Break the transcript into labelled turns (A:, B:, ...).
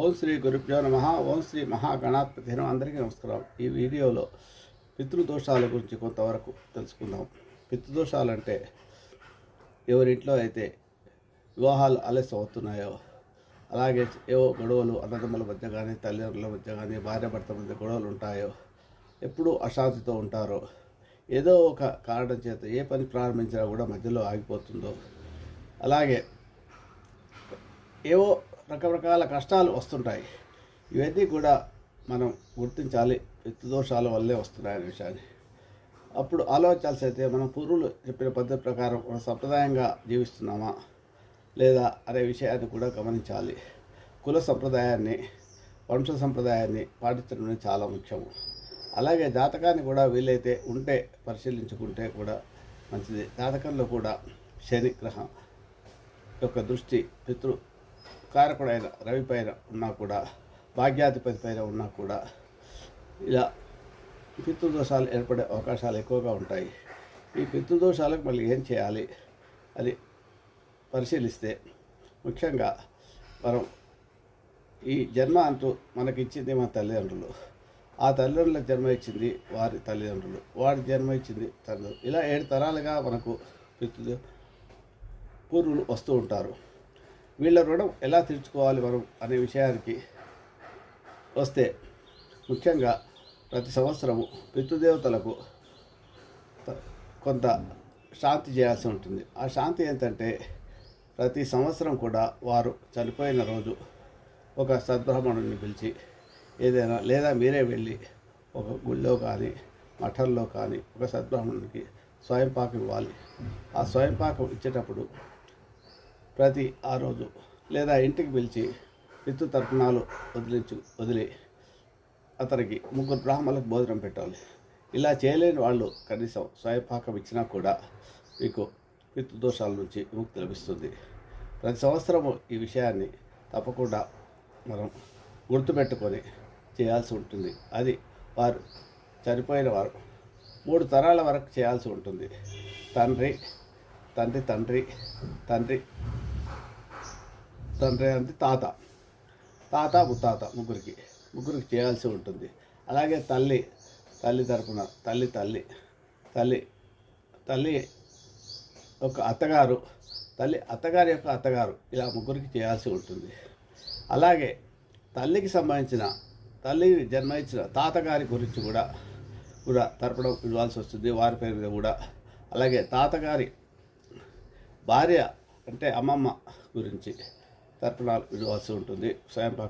A: ఓం శ్రీ గురుభ్యో నమః. ఓం శ్రీ మహాగణాధిపతి నమః. అందరికీ నమస్కారం. ఈ వీడియోలో పితృదోషాల గురించి కొంతవరకు తెలుసుకుందాం. పితృదోషాలంటే ఎవరింట్లో అయితే వివాహాలు ఆలస్యం అవుతున్నాయో, అలాగే ఏవో గొడవలు అన్నదమ్ముల మధ్య కానీ, తల్లిదండ్రుల మధ్య కానీ, భార్యాభర్త మధ్య గొడవలు ఉంటాయో, ఎప్పుడూ అశాంతితో ఉంటారో, ఏదో ఒక కారణం చేత ఏ పని ప్రారంభించినా కూడా మధ్యలో ఆగిపోతుందో, అలాగే ఏవో రకరకాల కష్టాలు వస్తుంటాయి. ఇవన్నీ కూడా మనం గుర్తించాలి, పితృదోషాల వల్లే వస్తున్నాయనే విషయాన్ని. అప్పుడు ఆలోచించాల్సి అయితే మనం పూర్వులు చెప్పిన పద్ధతి ప్రకారం మన సంప్రదాయంగా జీవిస్తున్నామా లేదా అనే విషయాన్ని కూడా గమనించాలి. కుల సంప్రదాయాన్ని, వంశ సంప్రదాయాన్ని పాటించడం చాలా ముఖ్యము. అలాగే జాతకాన్ని కూడా వీలైతే ఉంటే పరిశీలించుకుంటే కూడా మంచిది. జాతకంలో కూడా శని గ్రహం యొక్క దృష్టి పితృ కారకుడైన రవి పైన ఉన్నా కూడా, భాగ్యాధిపతి పైన ఉన్నా కూడా ఇలా పితృదోషాలు ఏర్పడే అవకాశాలు ఎక్కువగా ఉంటాయి. ఈ పితృదోషాలకు మళ్ళీ ఏం చేయాలి అని పరిశీలిస్తే, ముఖ్యంగా మనం ఈ జన్మ అంటూ మనకిచ్చింది మన తల్లిదండ్రులు, ఆ తల్లిదండ్రులకు జన్మ ఇచ్చింది వారి తల్లిదండ్రులు, వారి జన్మ ఇచ్చింది తల్లిదండ్రులు, ఇలా 7 తరాలుగా మనకు పూర్వులు వస్తూ ఉంటారు. వీళ్ళ రుణం ఎలా తీర్చుకోవాలి మనం అనే విషయానికి వస్తే, ముఖ్యంగా ప్రతి సంవత్సరము పితృదేవతలకు కొంత శాంతి చేయాల్సి ఉంటుంది. ఆ శాంతి ఏంటంటే, ప్రతి సంవత్సరం కూడా వారు చనిపోయిన రోజు ఒక సద్బ్రాహ్మణుని పిలిచి ఏదైనా, లేదా మీరే వెళ్ళి ఒక గుళ్ళో కానీ మఠంలో కానీ ఒక సద్బ్రాహ్మణునికి స్వయంపాకం ఇవ్వాలి. ఆ స్వయంపాకం ఇచ్చేటప్పుడు ప్రతి ఆ రోజు లేదా ఇంటికి పిలిచి పితృ తర్పణాలు వదిలి అతనికి 3 బ్రాహ్మణులకు భోజనం పెట్టాలి. ఇలా చేయలేని వాళ్ళు కనీసం స్వయంపాకం ఇచ్చినా కూడా మీకు పితృదోషాల నుంచి విముక్తి లభిస్తుంది. ప్రతి సంవత్సరము ఈ విషయాన్ని తప్పకుండా మనం గుర్తుపెట్టుకొని చేయాల్సి ఉంటుంది. అది వారు చనిపోయిన వారు 3 తరాల వరకు చేయాల్సి ఉంటుంది. తండ్రి అంటే తాత ముత్తాత ముగ్గురికి చేయాల్సి ఉంటుంది. అలాగే తల్లి తరపున తల్లి యొక్క అత్తగారు, అత్తగారి యొక్క అత్తగారు, ఇలా ముగ్గురికి చేయాల్సి ఉంటుంది. అలాగే తల్లికి సంబంధించిన, తల్లిని జన్మ ఇచ్చిన తాతగారి గురించి కూడా తర్పణం ఇవ్వాల్సి వస్తుంది, వారి పేరు మీద కూడా. అలాగే తాతగారి భార్య అంటే అమ్మమ్మ గురించి తర్పణాలు ఇవ్వాల్సి ఉంటుంది, స్వయంపాకం